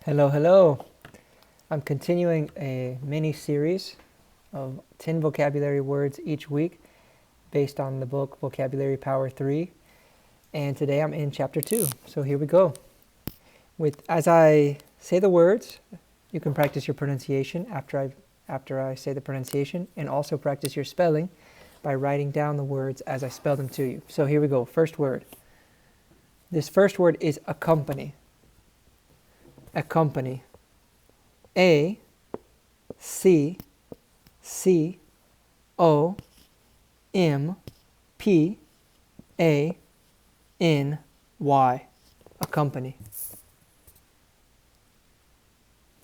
Hello, hello. I'm continuing a mini series of 10 vocabulary words each week based on the book Vocabulary Power 3. And today I'm in chapter 2. So here we go. As I say the words, you can practice your pronunciation after I say the pronunciation, and also practice your spelling by writing down the words as I spell them to you. So here we go. First word. This first word is accompany. Accompany. A C C O M P A N Y. Accompany.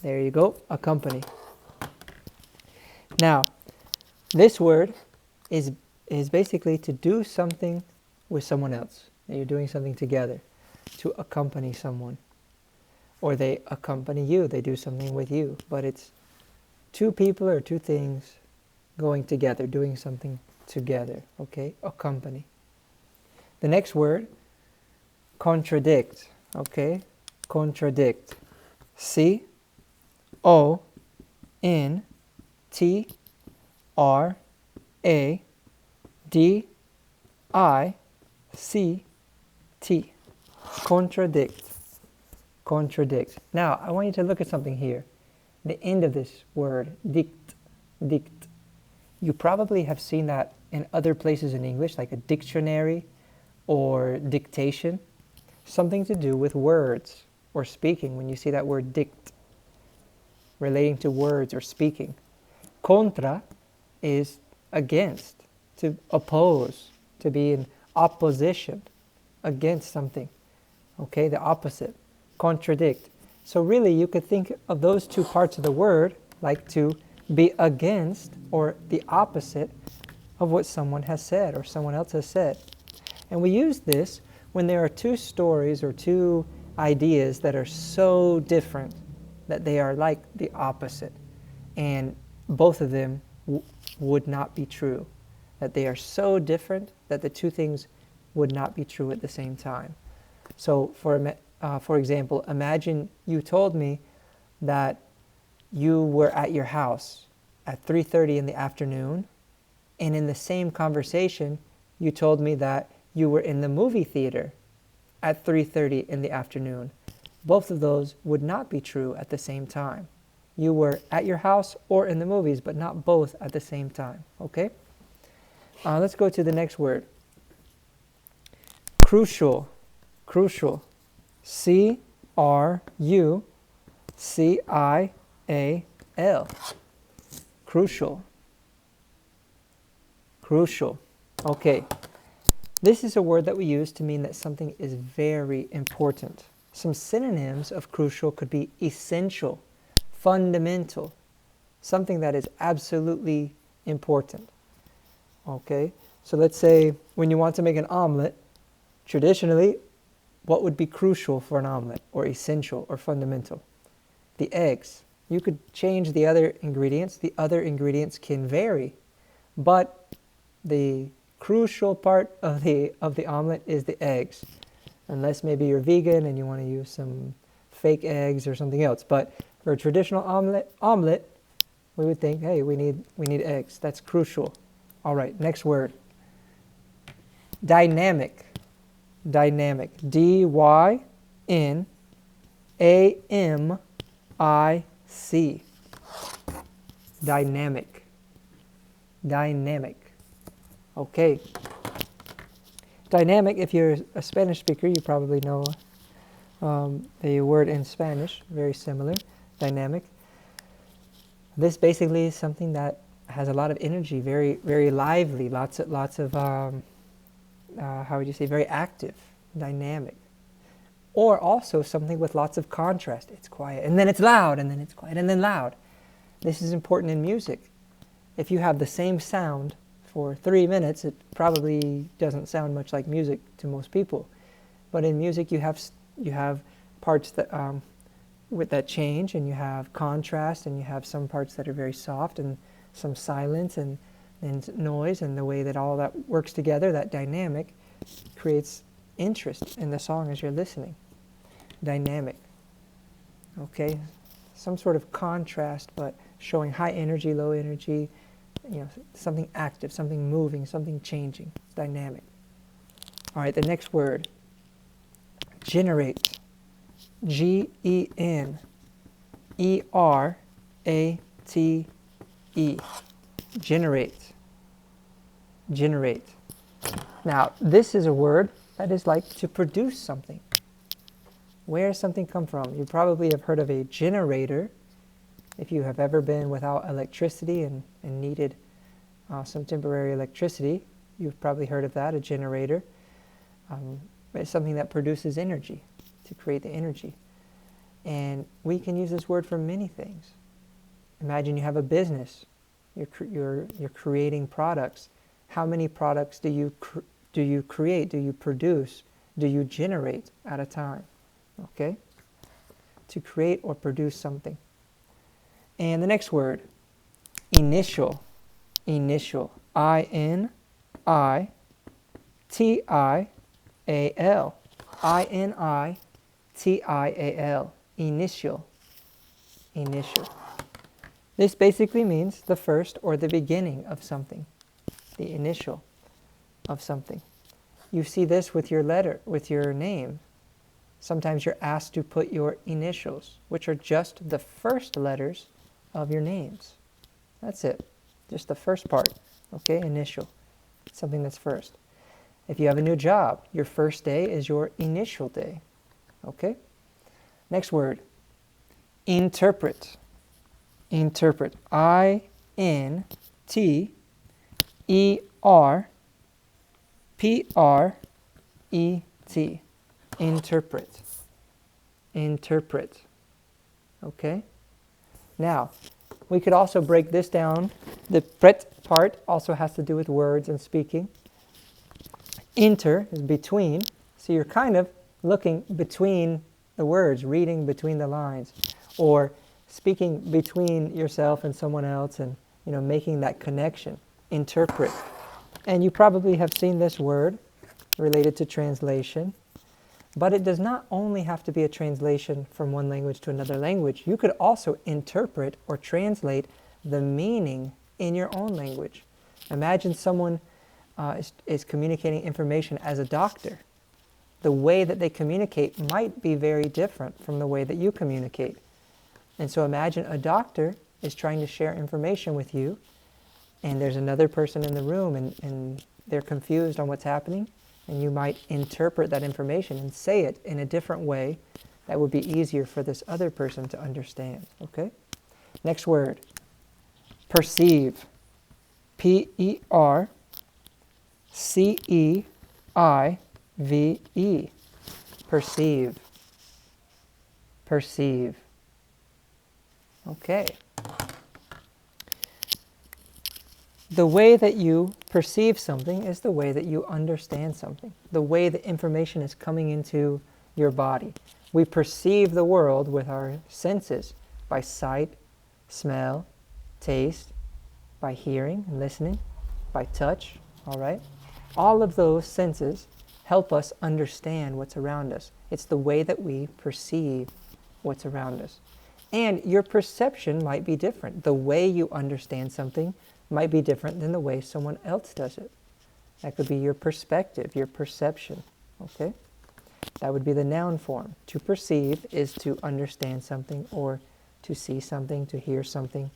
There you go. Accompany. Now, this word is basically to do something with someone else. You're doing something together. To accompany someone. Or they accompany you, they do something with you. But it's two people or two things going together, doing something together. Okay? Accompany. The next word, contradict. Okay? Contradict. C O N T R A D I C T. Contradict. Contradict. Now, I want you to look at something here. The end of this word, dict, dict. You probably have seen that in other places in English, like a dictionary or dictation. Something to do with words or speaking when you see that word dict, relating to words or speaking. Contra is against, to oppose, to be in opposition, against something. Okay, the opposite. Contradict. So really you could think of those two parts of the word like to be against or the opposite of what someone has said or someone else has said. And we use this when there are two stories or two ideas that are so different that they are like the opposite, and both of them would not be true. That they are so different that the two things would not be true at the same time. So for example, imagine you told me that you were at your house at 3:30 in the afternoon, and in the same conversation you told me that you were in the movie theater at 3:30 in the afternoon. Both of those would not be true at the same time. You were at your house or in the movies, but not both at the same time. Okay? Let's go to the next word. Crucial. Crucial. C-R-U-C-I-A-L. Crucial. Crucial. Okay. This is a word that we use to mean that something is very important. Some synonyms of crucial could be essential, fundamental, something that is absolutely important. Okay? So let's say when you want to make an omelet, traditionally, what would be crucial for an omelet, or essential, or fundamental? The eggs. You could change the other ingredients. The other ingredients can vary, but the crucial part of the omelet is the eggs. Unless maybe you're vegan and you want to use some fake eggs or something else. But for a traditional omelet, we would think, hey, we need eggs. That's crucial. All right, next word. Dynamic. Dynamic. D-Y-N-A-M-I-C. Dynamic. Dynamic. Okay. Dynamic, if you're a Spanish speaker, you probably know the word in Spanish, very similar. Dynamic. This basically is something that has a lot of energy, very, very lively, lots of how would you say, very active, dynamic. Or also something with lots of contrast. It's quiet, and then it's loud, and then it's quiet, and then loud. This is important in music. If you have the same sound for 3 minutes, it probably doesn't sound much like music to most people. But in music, you have parts that that change, and you have contrast, and you have some parts that are very soft, and some silence, and noise, and the way that all that works together, that dynamic, creates interest in the song as you're listening. Dynamic. Okay, some sort of contrast, but showing high energy, low energy, something active, something moving, something changing, dynamic. All right, the next word, generate. Generate. Generate. Generate. Now, this is a word that is like to produce something. Where does something come from? You probably have heard of a generator. If you have ever been without electricity and needed some temporary electricity, you've probably heard of that, a generator. It's something that produces energy, to create the energy. And we can use this word for many things. Imagine you have a business. You're creating products. How many products do you create? Do you produce? Do you generate at a time? Okay? To create or produce something. And the next word, initial. Initial. I-N-I-T-I-A-L. I-N-I-T-I-A-L. Initial. Initial. This basically means the first or the beginning of something. The initial of something. You see this with your letter, with your name. Sometimes you're asked to put your initials, which are just the first letters of your names. That's it. Just the first part. Okay, initial. Something that's first. If you have a new job, your first day is your initial day. Okay? Next word. Interpret. Interpret. I-N-T-E-R-P-R-E-T. Interpret. Interpret. Okay? Now, we could also break this down. The pret part also has to do with words and speaking. Inter is between. So you're kind of looking between the words, reading between the lines, or speaking between yourself and someone else and, making that connection. Interpret. And you probably have seen this word related to translation. But it does not only have to be a translation from one language to another language. You could also interpret or translate the meaning in your own language. Imagine someone is communicating information as a doctor. The way that they communicate might be very different from the way that you communicate. And so imagine a doctor is trying to share information with you, and there's another person in the room, and they're confused on what's happening. And you might interpret that information and say it in a different way that would be easier for this other person to understand. Okay? Next word. Perceive. P-E-R-C-E-I-V-E. Perceive. Perceive. Okay. The way that you perceive something is the way that you understand something. The way the information is coming into your body. We perceive the world with our senses, by sight, smell, taste, by hearing and listening, by touch, all right? All of those senses help us understand what's around us. It's the way that we perceive what's around us. And your perception might be different. The way you understand something might be different than the way someone else does it. That could be your perspective, your perception, okay? That would be the noun form. To perceive is to understand something, or to see something, to hear something,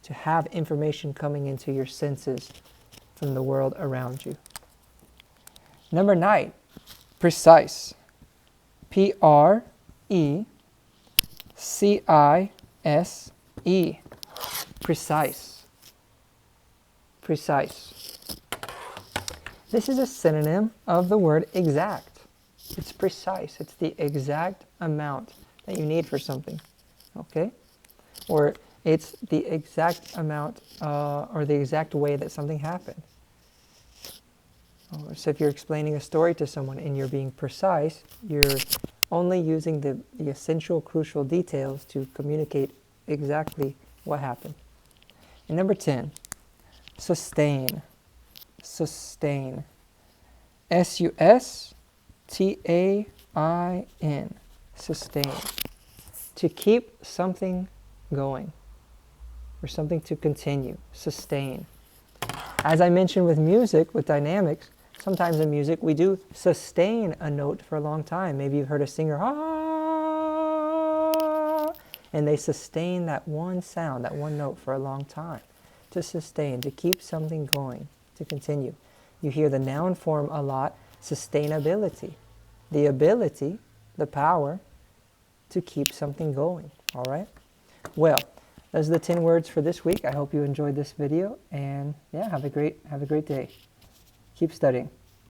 to have information coming into your senses from the world around you. Number 9, precise. P-R-E-C-I-S-E. Precise. Precise. This is a synonym of the word exact. It's precise. It's the exact amount that you need for something. Okay? Or it's the exact amount or the exact way that something happened. So if you're explaining a story to someone and you're being precise, you're only using the essential, crucial details to communicate exactly what happened. And number 10, sustain. Sustain. S-U-S-T-A-I-N. Sustain. to keep something going, or something to continue, sustain. As I mentioned with music, with dynamics, sometimes in music we do sustain a note for a long time. Maybe you've heard a singer, ah, and they sustain that one sound, that one note for a long time. To sustain, to keep something going, to continue. You hear the noun form a lot, sustainability. The ability, the power to keep something going, all right? Well, those are the 10 words for this week. I hope you enjoyed this video, and yeah, have a great day. Keep studying.